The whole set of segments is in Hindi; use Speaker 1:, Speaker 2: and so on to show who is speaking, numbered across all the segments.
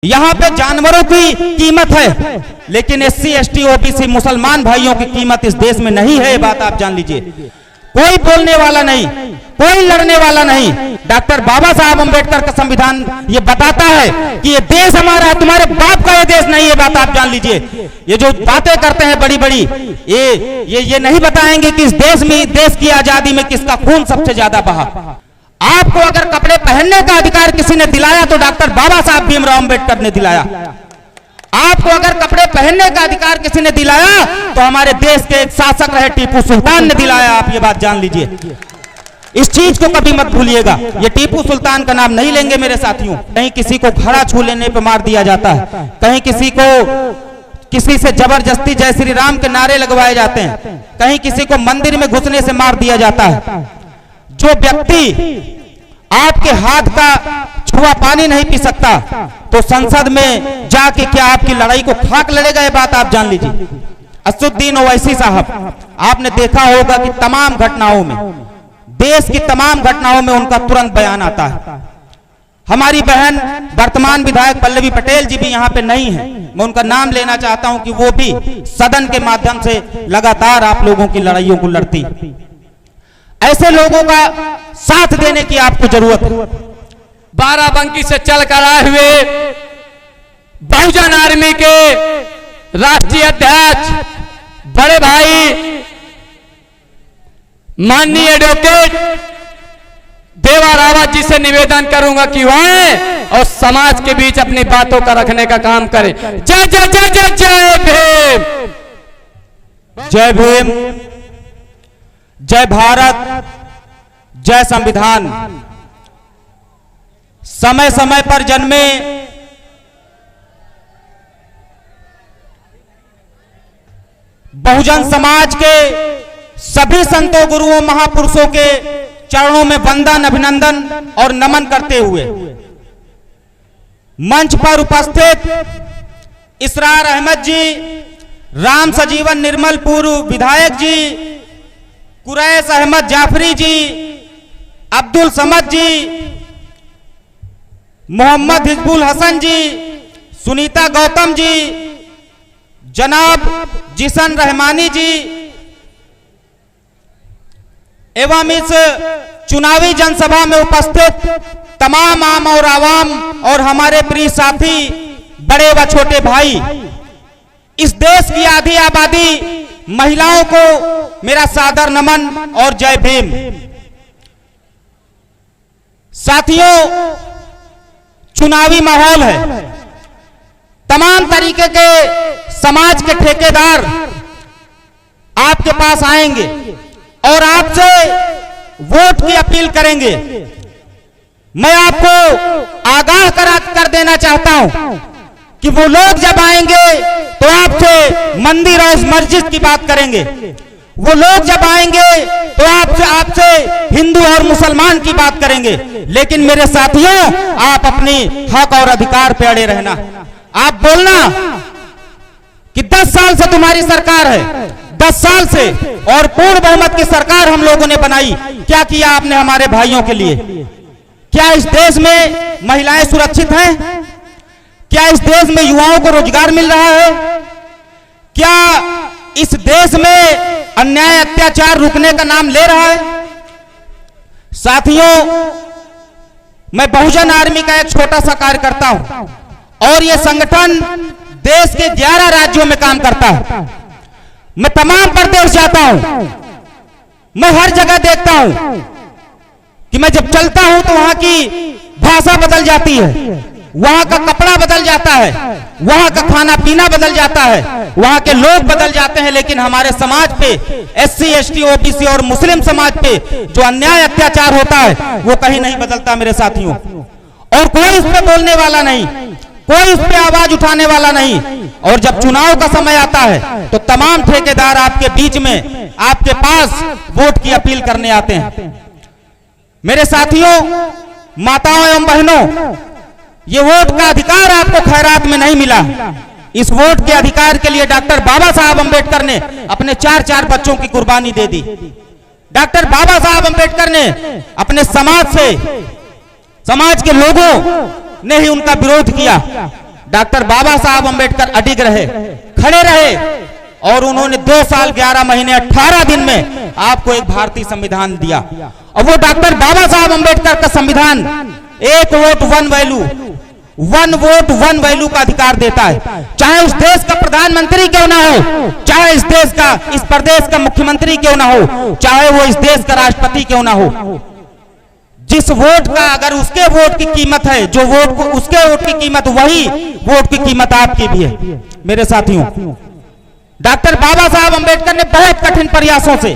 Speaker 1: यहाँ पे जानवरों की कीमत है, लेकिन एससी एसटी ओबीसी मुसलमान भाइयों की कीमत इस देश में नहीं है। ये बात आप जान लीजिए। कोई बोलने वाला नहीं, कोई लड़ने वाला नहीं। डॉक्टर बाबा साहब अम्बेडकर का संविधान ये बताता है कि ये देश हमारा है, तुम्हारे बाप का ये देश नहीं। ये बात आप जान लीजिए। ये जो बातें करते हैं बड़ी बड़ी, ये नहीं बताएंगे कि इस देश में, देश की आजादी में किसका खून सबसे ज्यादा बहा। आपको अगर कपड़े पहनने का अधिकार किसी ने दिलाया तो डॉक्टर बाबा साहब भीमराव अम्बेडकर ने दिलाया। आपको अगर कपड़े पहनने का अधिकार किसी ने दिलाया तो हमारे देश के एक शासक रहे टीपू सुल्तान ने दिलाया। आप ये बात जान लीजिए, इस चीज को कभी मत भूलिएगा। ये टीपू सुल्तान का नाम नहीं लेंगे मेरे साथियों। कहीं किसी को घड़ा छू लेने पे मार दिया जाता है, कहीं किसी से जबरदस्ती जय श्री राम के नारे लगवाए जाते हैं, कहीं किसी को मंदिर में घुसने से मार दिया जाता है। जो व्यक्ति आपके हाथ का छुआ पानी नहीं पी सकता तो संसद में जाके क्या आपकी लड़ाई को खाक लड़ेगा? ये बात आप जान लीजिए। असदुद्दीन ओवैसी साहब, आपने देखा होगा कि तमाम घटनाओं में, देश की तमाम घटनाओं में उनका तुरंत बयान आता है। हमारी बहन वर्तमान विधायक पल्लवी पटेल जी भी यहाँ पे नहीं है। मैं उनका नाम लेना चाहता हूं कि वो भी सदन के माध्यम से लगातार आप लोगों की लड़ाइयों को लड़ती। ऐसे लोगों का साथ देने की आपको जरूरत है।
Speaker 2: बाराबंकी से चलकर आए हुए बहुजन आर्मी के राष्ट्रीय अध्यक्ष बड़े भाई माननीय एडवोकेट देवा रावत जी से निवेदन करूंगा कि वो आए और समाज के बीच अपनी बातों का रखने का काम करें। जय जय जय जय जय भीम,
Speaker 1: जय भीम, जय भारत, जय संविधान। समय समय पर जन्मे बहुजन समाज के सभी संतों, गुरुओं, महापुरुषों के चरणों में वंदन, अभिनंदन और नमन करते हुए मंच पर उपस्थित इसरार अहमद जी, राम सजीवन निर्मल पूर्व विधायक जी, कुरैश अहमद जाफरी जी, अब्दुल समद जी, मोहम्मद हिजबुल हसन जी, सुनीता गौतम जी, जनाब जिसन रहमानी जी एवं इस चुनावी जनसभा में उपस्थित तमाम आम और आवाम और हमारे प्रिय साथी, बड़े व छोटे भाई, इस देश की आधी आबादी महिलाओं को मेरा सादर नमन और जय भीम। साथियों, चुनावी माहौल है। तमाम तरीके के समाज के ठेकेदार आपके पास आएंगे और आपसे वोट की अपील करेंगे। मैं आपको आगाह कर देना चाहता हूं कि वो लोग जब आएंगे तो आपसे मंदिर और मस्जिद की बात करेंगे। वो लोग जब आएंगे तो आपसे हिंदू और मुसलमान की बात करेंगे। लेकिन मेरे साथियों, आप अपनी हक और अधिकार पे अड़े रहना। आप बोलना कि 10 साल से तुम्हारी सरकार है, 10 साल से, और पूर्ण बहुमत की सरकार हम लोगों ने बनाई। क्या किया आपने हमारे भाइयों के लिए? क्या इस देश में महिलाएं सुरक्षित हैं? क्या इस देश में युवाओं को रोजगार मिल रहा है? क्या इस देश में अन्याय अत्याचार रुकने का नाम ले रहा है? साथियों, मैं बहुजन आर्मी का एक छोटा सा कार्यकर्ता हूं और यह संगठन देश के 11 राज्यों में काम करता है। मैं तमाम प्रदेश जाता हूं, मैं हर जगह देखता हूं कि मैं जब चलता हूं तो वहां की भाषा बदल जाती है, वहां का कपड़ा बदल जाता है, वहां का खाना पीना बदल जाता है, वहां के लोग बदल जाते हैं, लेकिन हमारे समाज पे, एससी एसटी ओबीसी और मुस्लिम समाज पे जो अन्याय अत्याचार होता है वो कहीं नहीं बदलता मेरे साथियों। और कोई इस पे बोलने वाला नहीं, कोई इस पे आवाज उठाने वाला नहीं। और जब चुनाव का समय आता है तो तमाम ठेकेदार आपके बीच में, आपके पास वोट की अपील करने आते हैं। मेरे साथियों, माताओं एवं बहनों, ये वोट का अधिकार आपको खैरात में नहीं मिला। इस वोट के अधिकार के लिए डॉक्टर बाबा साहब अम्बेडकर ने अपने 4 बच्चों की कुर्बानी दे दी। डॉक्टर बाबा साहब अम्बेडकर ने अपने समाज के लोगों ने ही उनका विरोध किया। डॉक्टर बाबा साहब अंबेडकर अडिग रहे, खड़े रहे और उन्होंने 2 साल 11 महीने 18 दिन में आपको एक भारतीय संविधान दिया। और वो डॉक्टर बाबा साहब अंबेडकर का संविधान एक vote one value, 1 vote 1 value का अधिकार देता है। चाहे उस देश का प्रधानमंत्री क्यों ना हो, चाहे इस प्रदेश का मुख्यमंत्री क्यों ना हो, चाहे वो इस देश का राष्ट्रपति क्यों ना हो, जिस वोट का अगर उसके वोट की कीमत है, जो वोट को उसके वोट की कीमत, वही वोट की कीमत आपकी भी है मेरे साथियों। डॉक्टर बाबा साहब अंबेडकर ने बहुत कठिन प्रयासों से,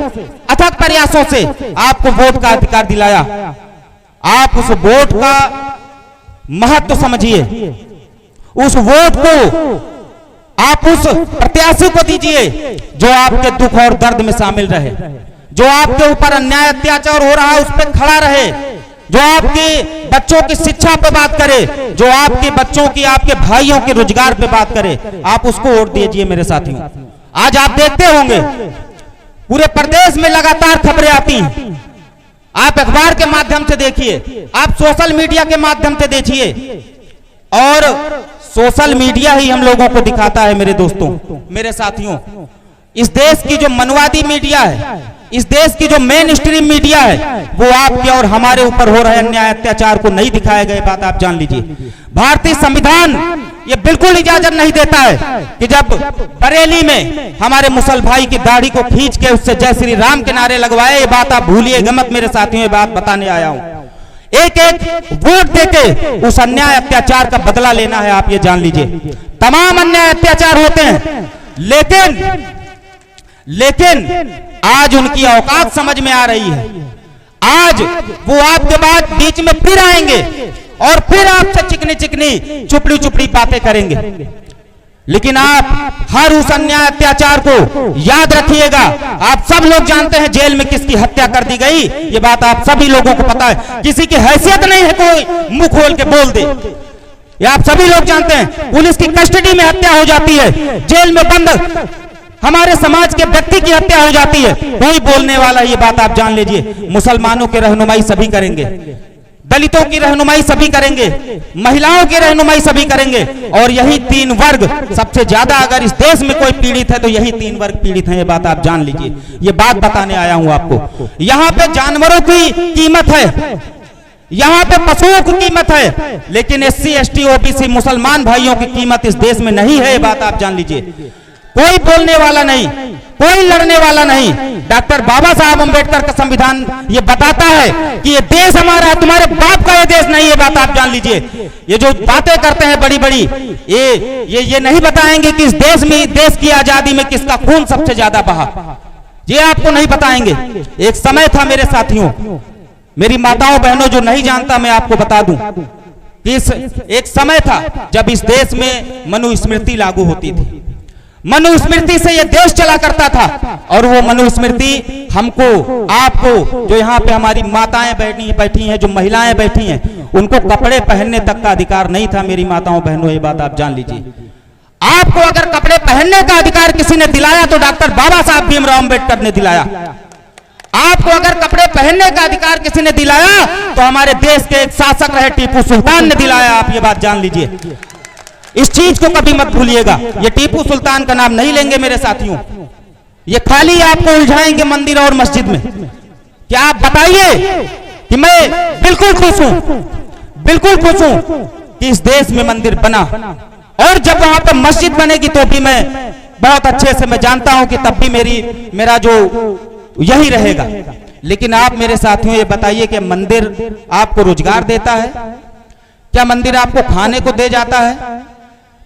Speaker 1: अथक प्रयासों से आपको वोट का अधिकार दिलाया। आप उस वोट का महत्व समझिए, उस वोट को आप उस प्रत्याशी को दीजिए जो आपके दुख और दर्द में शामिल रहे, जो आपके ऊपर अन्याय अत्याचार हो रहा है उस पर खड़ा रहे, जो आपके बच्चों की शिक्षा पे बात करे, जो आपके बच्चों की, आपके भाइयों के रोजगार पे बात करे, आप उसको वोट दीजिए मेरे साथियों। आज आप देखते होंगे पूरे प्रदेश में लगातार खबरें आती हैं, आप अखबार के माध्यम से देखिए, आप सोशल मीडिया के माध्यम से देखिए, और सोशल मीडिया ही हम लोगों को दिखाता है मेरे दोस्तों, मेरे साथियों। इस देश की जो मनवादी मीडिया है, इस देश की जो मेन स्ट्रीम मीडिया है, वो आपके और हमारे ऊपर हो रहे अन्याय अत्याचार को नहीं दिखाया गया, बात आप जान लीजिए। भारतीय संविधान ये बिल्कुल इजाजत नहीं देता है कि जब बरेली में हमारे मुसल भाई की दाढ़ी को खींच के उससे जय श्री राम के नारे लगवाए, ये बात आप भूलिएगा मत मेरे साथियों, ये बात बताने आया हूं। एक एक वोट देके उस अन्याय अत्याचार का बदला लेना है, आप ये जान लीजिए। तमाम अन्याय अत्याचार होते हैं, लेकिन आज उनकी औकात समझ में आ रही है। आज वो आपके बाद बीच में फिर आएंगे और फिर आपसे चिकनी चिकनी चुपड़ी चुपड़ी बातें करेंगे, लेकिन आप हर उस अन्याय अत्याचार को याद रखिएगा। आप सब लोग जानते हैं जेल में किसकी हत्या कर दी गई, ये बात आप सभी लोगों को पता है। किसी की हैसियत नहीं है कोई मुंह खोल के बोल दे, ये आप सभी लोग जानते हैं। पुलिस की कस्टडी में हत्या हो जाती है, जेल में बंद हमारे समाज के व्यक्ति की हत्या हो जाती है, कोई बोलने वाला, ये बात आप जान लीजिए। मुसलमानों की रहनुमाई सभी करेंगे, दलितों की रहनुमाई सभी करेंगे, महिलाओं की रहनुमाई सभी करेंगे, और यही 3 वर्ग सबसे ज्यादा, अगर इस देश में कोई पीड़ित है तो यही 3 वर्ग पीड़ित हैं, ये बात आप जान लीजिए। ये बात बताने आया हूं आपको। यहाँ पे जानवरों की कीमत है, यहाँ पे पशुओं की कीमत है, लेकिन SC ST OBC मुसलमान भाइयों की कीमत इस देश में नहीं है, ये बात आप जान लीजिए। कोई बोलने वाला नहीं, कोई लड़ने वाला नहीं। डॉक्टर बाबा साहब अंबेडकर का संविधान ये बताता है कि ये देश हमारा है, तुम्हारे बाप का ये देश नहीं, ये बात आप जान लीजिए। ये जो बातें करते हैं बड़ी बड़ी, ये नहीं बताएंगे कि इस देश में, देश की आजादी में किसका खून सबसे ज्यादा बहा, ये आपको नहीं बताएंगे। एक समय था मेरे साथियों, मेरी माताओं बहनों, जो नहीं जानता मैं आपको बता दूं कि एक समय था जब इस देश में मनुस्मृति लागू होती थी। मनुस्मृति से यह देश चला करता था, और वो मनुस्मृति हमको, आपको, जो यहाँ पे हमारी माताएं बैठी हैं, जो महिलाएं बैठी हैं, उनको कपड़े पहनने तक का अधिकार नहीं था मेरी माताओं बहनों, ये बात आप जान लीजिए। आपको अगर कपड़े पहनने का अधिकार किसी ने दिलाया तो डॉक्टर बाबा साहब भीमराव अंबेडकर ने दिलाया। आपको अगर कपड़े पहनने का अधिकार किसी ने दिलाया तो हमारे देश के एक शासक रहे टीपू सुल्तान ने दिलाया, आप ये बात जान लीजिए। इस चीज को कभी मत भूलिएगा। ये टीपू सुल्तान का नाम नहीं लेंगे मेरे साथियों, ये खाली आपको उलझाएंगे मंदिर और मस्जिद में। क्या आप बताइए कि मैं बिल्कुल खुश हूं, बिल्कुल खुश हूं कि इस देश में मंदिर बना, और जब वहां पर मस्जिद बनेगी तो भी मैं बहुत अच्छे से मैं जानता हूं कि तब भी मेरा जो यही रहेगा। लेकिन आप मेरे साथियों ये बताइए कि मंदिर आपको रोजगार देता है क्या? मंदिर आपको खाने को दे जाता है?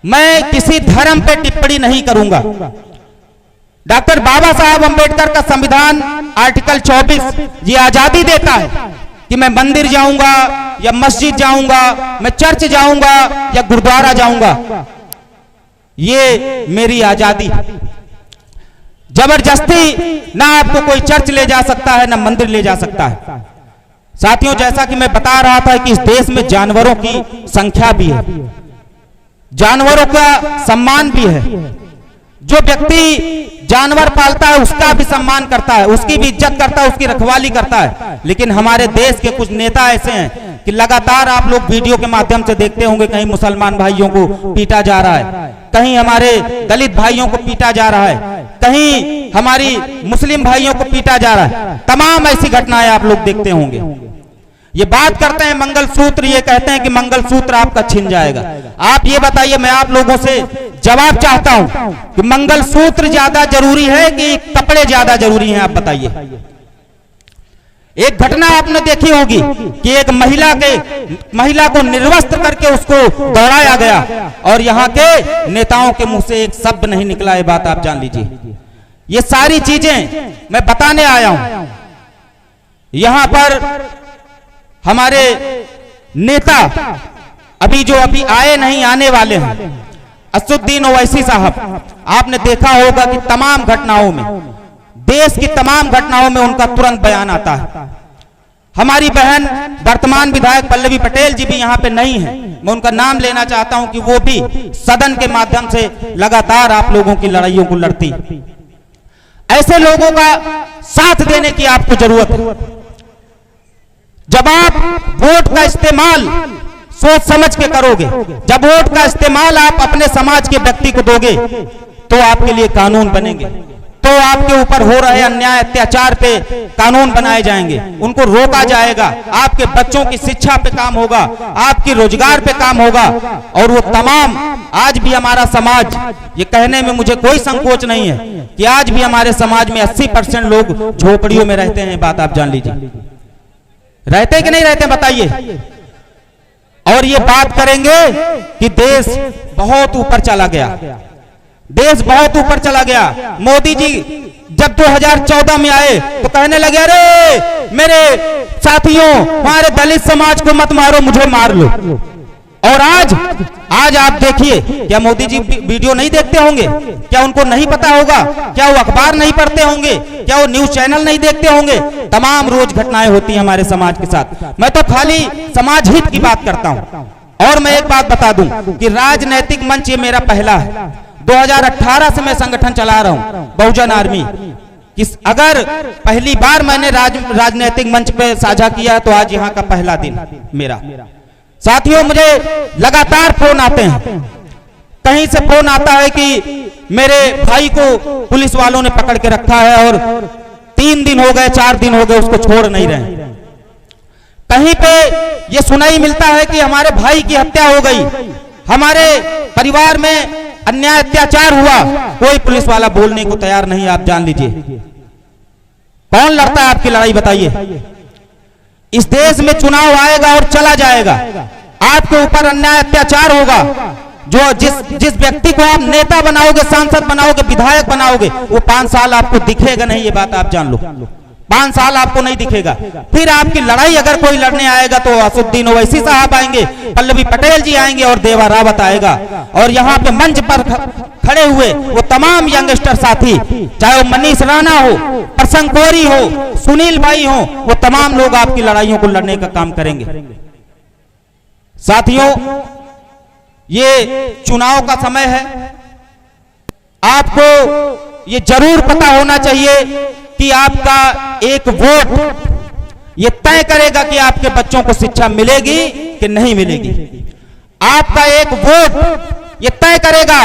Speaker 1: मैं किसी धर्म पे टिप्पणी नहीं करूंगा। डॉक्टर बाबा साहब अंबेडकर का संविधान आर्टिकल 24 ये आजादी देता है कि मैं मंदिर जाऊंगा या मस्जिद जाऊंगा, मैं चर्च जाऊंगा या गुरुद्वारा जाऊंगा, ये मेरी आजादी। जबरदस्ती ना आपको कोई चर्च ले जा सकता है ना मंदिर ले जा सकता है। साथियों, जैसा कि मैं बता रहा था कि इस देश में जानवरों की संख्या भी है, जानवरों का सम्मान भी है। जो व्यक्ति जानवर पालता है उसका भी सम्मान करता है, उसकी भी इज्जत करता है, उसकी रखवाली करता है। लेकिन हमारे देश के कुछ नेता ऐसे हैं कि लगातार आप लोग वीडियो के माध्यम से देखते होंगे, कहीं मुसलमान भाइयों को पीटा जा रहा है, कहीं हमारे दलित भाइयों को पीटा जा रहा है, कहीं हमारी मुस्लिम भाइयों को पीटा जा रहा है। तमाम ऐसी घटनाएं आप लोग देखते होंगे। ये बात करते हैं मंगलसूत्र, ये कहते हैं कि मंगलसूत्र आपका छिन जाएगा। आप ये बताइए, मैं आप लोगों से जवाब चाहता हूं कि मंगलसूत्र ज्यादा जरूरी है कि कपड़े ज्यादा जरूरी हैं? आप बताइए। एक घटना आपने देखी होगी कि एक महिला को निर्वस्त्र करके उसको दौड़ाया गया और यहाँ के नेताओं के मुंह से एक शब्द नहीं निकला। ये बात आप जान लीजिए। ये सारी चीजें मैं बताने आया हूं। यहां पर हमारे नेता अभी आए नहीं, आने वाले हैं, असदुद्दीन ओवैसी साहब, आपने देखा होगा कि तमाम घटनाओं में, देश की तमाम घटनाओं में उनका तुरंत बयान आता है। हमारी बहन वर्तमान विधायक पल्लवी पटेल जी भी यहाँ पे नहीं है, मैं उनका नाम लेना चाहता हूं कि वो भी सदन के माध्यम से लगातार आप लोगों की लड़ाइयों को लड़ती। ऐसे लोगों का साथ देने की आपको जरूरत है। जब आप वोट का इस्तेमाल सोच समझ के करोगे, जब वोट का इस्तेमाल आप अपने समाज के व्यक्ति को दोगे, तो आपके लिए कानून बनेंगे, तो आपके ऊपर हो रहे अन्याय अत्याचार पे कानून बनाए जाएंगे, उनको रोका जाएगा, आपके बच्चों की शिक्षा पे काम होगा, आपकी रोजगार पे काम होगा। और वो तमाम, आज भी हमारा समाज, ये कहने में मुझे कोई संकोच नहीं है कि आज भी हमारे समाज में 80% लोग झोपड़ियों में रहते हैं। बात आप जान लीजिए। रहते कि नहीं रहते बताइए। और ये बात करेंगे कि देश बहुत ऊपर चला गया, देश बहुत ऊपर चला गया। मोदी जी जब 2014 में आए तो कहने लगे, अरे मेरे साथियों, हमारे दलित समाज को मत मारो, मुझे मार लो। और आज आप देखिए, क्या मोदी जी वीडियो नहीं देखते होंगे? क्या उनको नहीं पता होगा? क्या वो अखबार नहीं पढ़ते होंगे? क्या वो न्यूज चैनल नहीं देखते होंगे? तमाम रोज घटनाएं होती हैं हमारे समाज के साथ। मैं तो खाली समाज हित की बात करता हूं। और मैं एक बात बता दूं कि राजनैतिक मंच ये मेरा पहला है। 2018 से मैं संगठन चला रहा हूं, बहुजन आर्मी। अगर पहली बार मैंने राजनैतिक मंच पे साझा किया तो आज यहाँ का पहला दिन मेरा। साथियों, मुझे लगातार फोन आते हैं, कहीं से फोन आता है कि मेरे भाई को पुलिस वालों ने पकड़ के रखा है और 3 दिन हो गए, 4 दिन हो गए, उसको छोड़ नहीं रहे। कहीं पे ये सुनाई मिलता है कि हमारे भाई की हत्या हो गई, हमारे परिवार में अन्याय अत्याचार हुआ, कोई पुलिस वाला बोलने को तैयार नहीं। आप जान लीजिए, कौन लड़ता है आपकी लड़ाई बताइए? इस देश में चुनाव आएगा और चला जाएगा, आपके ऊपर अन्याय अत्याचार होगा। जो जिस व्यक्ति को आप नेता बनाओगे, सांसद बनाओगे, विधायक बनाओगे, वो 5 साल आपको दिखेगा नहीं। ये बात आप जान लो, 5 साल आपको नहीं दिखेगा। फिर आपकी लड़ाई अगर कोई लड़ने आएगा तो असदुद्दीन ओवैसी साहब आएंगे, पल्लवी पटेल जी आएंगे और देवा रावत आएगा। और यहाँ पे मंच पर खड़े हुए वो तमाम यंगस्टर साथी, चाहे वो मनीष राणा हो, प्रसंग कोरी हो, सुनील भाई हो, वो तमाम लोग आपकी लड़ाइयों को लड़ने का काम करेंगे। साथियों, ये चुनाव का समय है। आपको ये जरूर पता होना चाहिए कि आपका एक वोट ये तय करेगा कि आपके बच्चों को शिक्षा मिलेगी कि नहीं मिलेगी। आपका एक वोट ये तय करेगा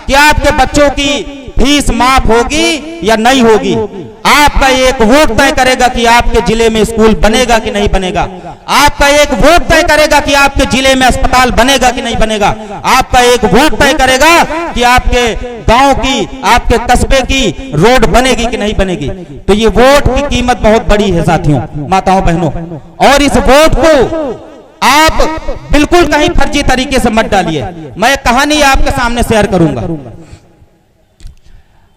Speaker 1: कि आपके बच्चों की फीस माफ होगी या नहीं होगी। आपका एक वोट तय करेगा कि आपके जिले में स्कूल बनेगा कि नहीं बनेगा। आपका एक वोट तय करेगा कि आपके जिले में अस्पताल बनेगा कि नहीं बनेगा। आपका एक वोट तय करेगा कि आपके गांव की, आपके कस्बे की रोड बनेगी कि नहीं बनेगी। तो ये वोट की कीमत बहुत बड़ी है साथियों, माताओं बहनों। और इस वोट को आप बिल्कुल कहीं फर्जी तरीके से मत डालिए। मैं एक कहानी आपके सामने शेयर करूंगा।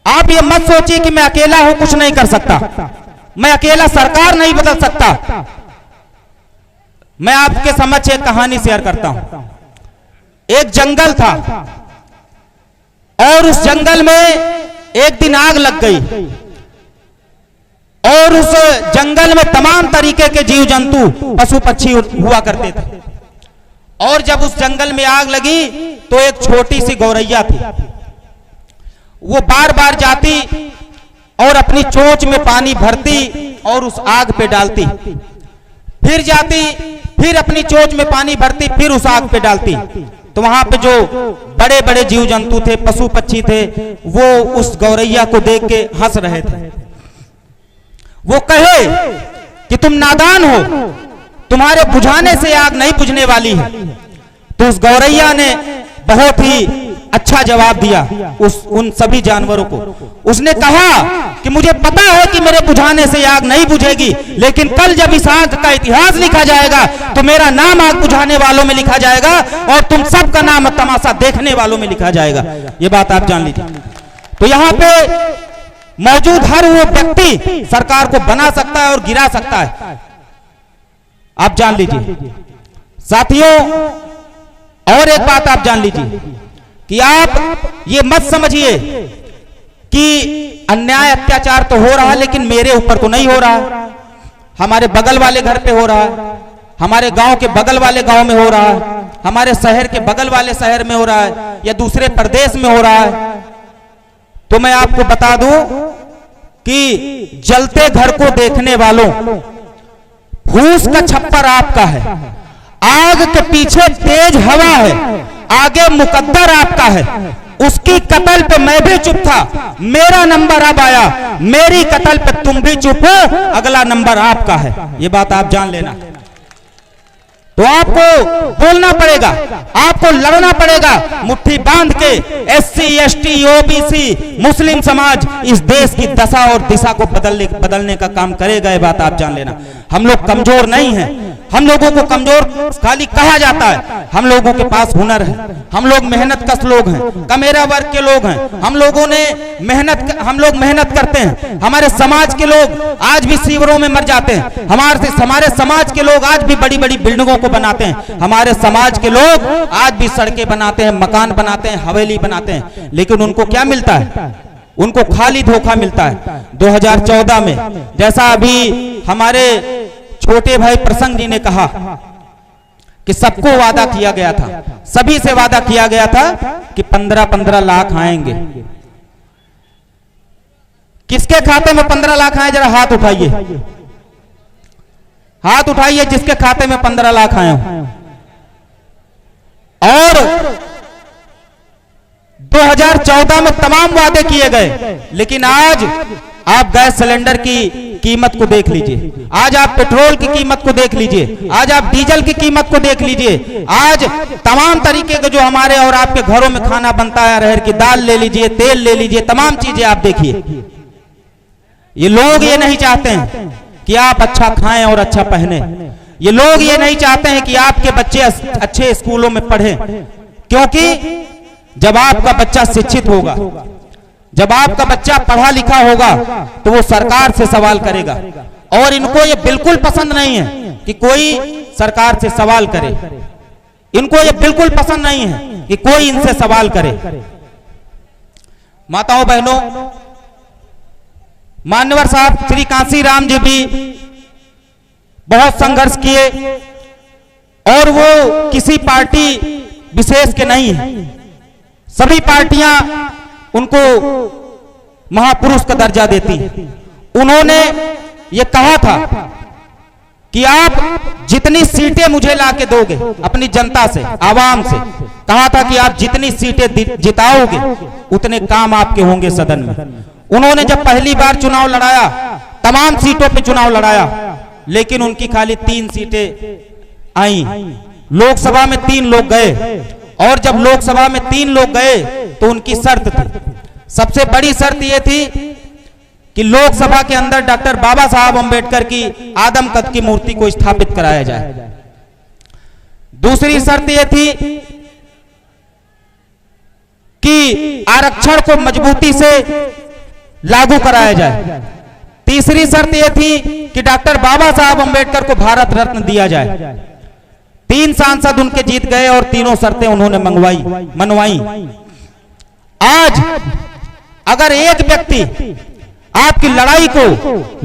Speaker 1: आप ये मत सोचिए कि मैं अकेला हूं, कुछ नहीं कर सकता, मैं अकेला सरकार नहीं बदल सकता। मैं आपके समक्ष एक कहानी शेयर करता हूं। एक जंगल था और उस जंगल में एक दिन आग लग गई और उस जंगल में तमाम तरीके के जीव जंतु, पशु पक्षी हुआ करते थे। और जब उस जंगल में आग लगी तो एक छोटी सी गौरैया थी। वो बार बार जाती और अपनी चोंच में पानी भरती और उस आग पे डालती, फिर जाती, फिर अपनी चोंच में पानी भरती, फिर उस आग पे डालती। तो वहां पे जो बड़े बड़े जीव जंतु थे, पशु पक्षी थे, वो उस गौरैया को देख के हंस रहे थे। वो कहे कि तुम नादान हो, तुम्हारे बुझाने से आग नहीं बुझने वाली है। तो उस गौरैया ने बहुत ही अच्छा जवाब दिया उन सभी जानवरों को। उसने कहा कि मुझे पता है कि मेरे बुझाने से आग नहीं बुझेगी, लेकिन कल जब इस आग का इतिहास लिखा जाएगा तो मेरा नाम आग बुझाने वालों में लिखा जाएगा और तुम सबका नाम तमाशा देखने वालों में लिखा जाएगा। ये बात आप जान लीजिए। तो यहाँ पे मौजूद हर वो व्यक्ति सरकार को बना सकता है और गिरा सकता है, आप जान लीजिए। साथियों, और एक बात आप जान लीजिए कि आप ये मत समझिए कि अन्याय अत्याचार तो हो रहा है लेकिन मेरे ऊपर तो नहीं हो रहा, हमारे बगल वाले घर पे हो रहा है, हमारे गांव के बगल वाले गांव में हो रहा है, हमारे शहर के बगल वाले शहर में हो रहा है, या दूसरे प्रदेश में हो रहा है। तो मैं आपको बता दूं कि जलते घर को देखने वालों, फूस का छप्पर आपका है, आग के पीछे तेज हवा है, आगे मुकद्दर आपका है। उसकी कत्ल पे मैं भी चुप था, मेरा नंबर अब आया, मेरी कत्ल पे तुम भी चुप हो, अगला नंबर आपका है। ये बात आप जान लेना। तो आपको बोलना पड़ेगा, आपको लड़ना पड़ेगा, मुट्ठी बांध के। SC ST OBC मुस्लिम समाज इस देश की दशा और दिशा को बदलने का काम करेगा। ये बात आप जान लेना। हम लोग कमजोर नहीं हैं, हम लोगों को कमजोर खाली कहा जाता है। हम लोगों के पास हुनर है, हम लोग मेहनत कश लोग हैं, कमेरा वर्ग के लोग हैं, हम लोग मेहनत करते हैं। हमारे समाज के लोग आज भी शिविरों में मर जाते हैं, हमारे समाज के लोग आज भी बड़ी बड़ी बिल्डिंगों को बनाते हैं, हमारे समाज के लोग आज भी सड़कें बनाते हैं, मकान बनाते हैं, हवेली बनाते हैं, लेकिन उनको क्या मिलता है? उनको खाली धोखा मिलता है। 2014 में जैसा अभी हमारे छोटे भाई प्रसंग जी ने कहा कि सबको वादा किया गया था, सभी से वादा किया गया था कि 15-15 लाख आएंगे। किसके खाते में 15 लाख आए? जरा हाथ उठाइए, हाथ उठाइए जिसके खाते में 15 लाख आए हो। और 2014 में तमाम वादे किए गए, लेकिन आज आप गैस सिलेंडर की कीमत को देख लीजिए, आज आप पेट्रोल की कीमत को देख लीजिए, आज आप डीजल की कीमत को देख लीजिए, आज तमाम तरीके के जो हमारे और आपके घरों में खाना बनता है, अरहर की दाल ले लीजिए, तेल ले लीजिए, तमाम चीजें आप देखिए। ये लोग ये नहीं चाहते हैं कि आप अच्छा खाएं और अच्छा पहने। ये लोग ये नहीं चाहते हैं कि आपके बच्चे अच्छे स्कूलों में पढ़ें, क्योंकि जब आपका बच्चा शिक्षित होगा, जब आपका बच्चा पढ़ा लिखा होगा, तो वो सरकार से सवाल करेगा। और इनको ये बिल्कुल पसंद नहीं है कि कोई सरकार से सवाल करे, इनको ये बिल्कुल पसंद नहीं है कि कोई इनसे सवाल करे। माताओं बहनों, मान्यवर साहब श्री कांसीराम जी भी बहुत संघर्ष किए और वो किसी पार्टी विशेष के नहीं है, सभी पार्टियां उनको महापुरुष का दर्जा देती। उन्होंने ये कहा था कि आप जितनी सीटें मुझे लाके दोगे अपनी जनता से, आवाम से, कहा था कि आप जितनी सीटें जिताओगे उतने काम आपके होंगे सदन में। उन्होंने जब पहली बार चुनाव लड़ाया, तमाम सीटों पे चुनाव लड़ाया, लेकिन उनकी खाली 3 सीटें आई। लोकसभा में 3 लोग गए, और जब लोकसभा में 3 लोग गए तो उनकी शर्त थी, सबसे बड़ी शर्त यह थी कि लोकसभा के अंदर डॉक्टर बाबा साहब अंबेडकर की आदम कद की मूर्ति को स्थापित कराया जाए। दूसरी शर्त यह थी कि आरक्षण को मजबूती से लागू कराया जाए। तीसरी शर्त यह थी कि डॉक्टर बाबा साहब अंबेडकर को भारत रत्न दिया जाए। 3 सांसद उनके जीत गए और तीनों शर्तें उन्होंने मनवाई। आज अगर एक व्यक्ति आपकी लड़ाई को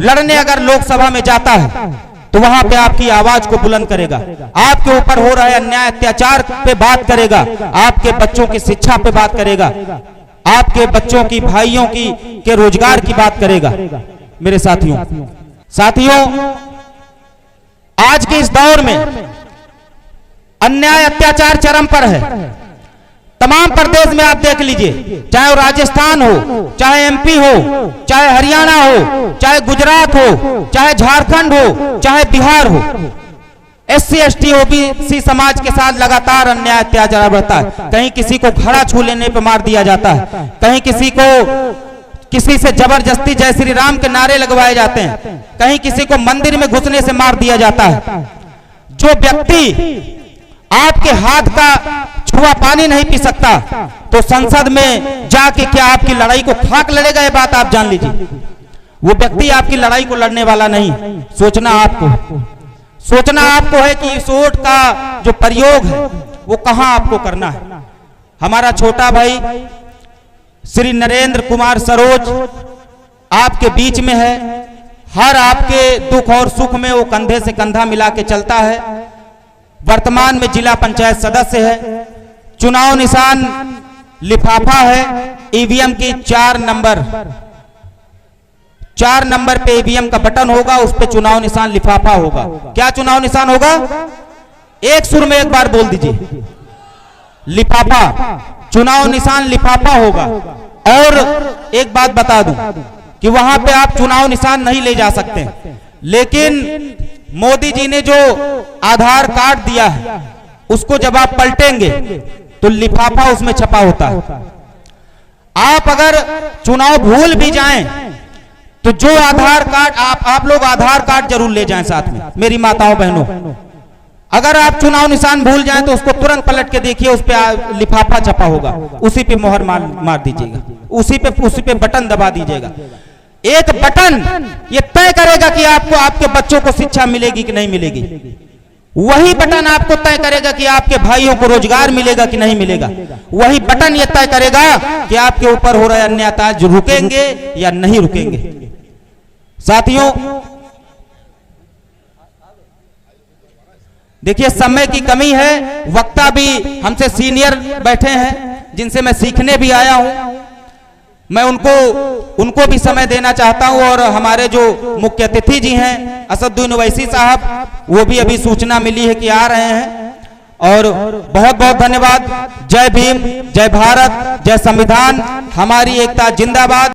Speaker 1: लड़ने अगर लोकसभा में जाता है तो वहां पे आपकी आवाज को बुलंद करेगा, आपके ऊपर हो रहे अन्याय अत्याचार पे बात करेगा, आपके बच्चों की शिक्षा पे बात करेगा, आपके बच्चों की, भाइयों की के रोजगार की बात करेगा। मेरे साथियों, आज के इस दौर में अन्याय अत्याचार चरम पर है। तमाम प्रदेश में आप देख लीजिए, चाहे वो राजस्थान हो, चाहे एमपी हो, चाहे हरियाणा हो, चाहे गुजरात हो, चाहे झारखंड हो, चाहे बिहार हो, SC ST OBC समाज के साथ लगातार अन्याय अत्याचार बढ़ता है। कहीं किसी को घड़ा छू लेने पे मार दिया जाता है, कहीं किसी से जबरदस्ती जय श्री राम के नारे लगवाए जाते हैं, कहीं किसी को मंदिर में घुसने से मार दिया जाता है। जो व्यक्ति आपके हाथ का छुआ पानी नहीं पी सकता तो संसद में जाके क्या आपकी लड़ाई को खाक लड़ेगा? ये बात आप जान लीजिए। वो व्यक्ति आपकी लड़ाई को लड़ने वाला नहीं। सोचना आपको है कि इस वोट का जो प्रयोग है वो कहां आपको करना है। हमारा छोटा भाई श्री नरेंद्र कुमार सरोज आपके बीच में है। हर आपके दुख और सुख में वो कंधे से कंधा मिला के चलता है। वर्तमान में जिला पंचायत सदस्य है। चुनाव निशान लिफाफा है। ईवीएम की 4 नंबर पे ईवीएम का बटन होगा, उस पे चुनाव निशान लिफाफा होगा। क्या चुनाव निशान होगा? एक सुर में एक बार बोल दीजिए, लिफाफा। चुनाव निशान लिफाफा होगा। और एक बात बता दूं कि वहां पे आप चुनाव निशान नहीं ले जा सकते, लेकिन मोदी जी ने जो आधार कार्ड दिया है उसको जब आप पलटेंगे तो लिफाफा उसमें छपा होता है। आप अगर चुनाव भूल भी जाएं तो जो आधार कार्ड आप लोग आधार कार्ड जरूर ले जाएं साथ में, मेरी माताओं बहनों। अगर आप चुनाव निशान भूल जाएं तो उसको तुरंत पलट के देखिए, उस पे लिफाफा छपा होगा, उसी पे मोहर मार दीजिएगा, उसी पे बटन दबा दीजिएगा। एक बटन ये तय करेगा कि आपको आपके बच्चों को शिक्षा मिलेगी कि नहीं मिलेगी। वही बटन आपको तय करेगा कि आपके भाइयों को रोजगार मिलेगा कि नहीं मिलेगा। वही बटन ये तय करेगा कि आपके ऊपर हो रहे अन्याय अत्याचार रुकेंगे या नहीं रुकेंगे। साथियों, देखिए समय की कमी है। वक्ता भी हमसे सीनियर बैठे हैं जिनसे मैं सीखने भी आया हूं। मैं उनको भी समय देना चाहता हूं। और हमारे जो मुख्य अतिथि जी हैं असदुद्दीन ओवैसी साहब, वो भी अभी सूचना मिली है कि आ रहे हैं। और बहुत बहुत धन्यवाद। जय भीम, जय भारत, जय संविधान, हमारी एकता जिंदाबाद।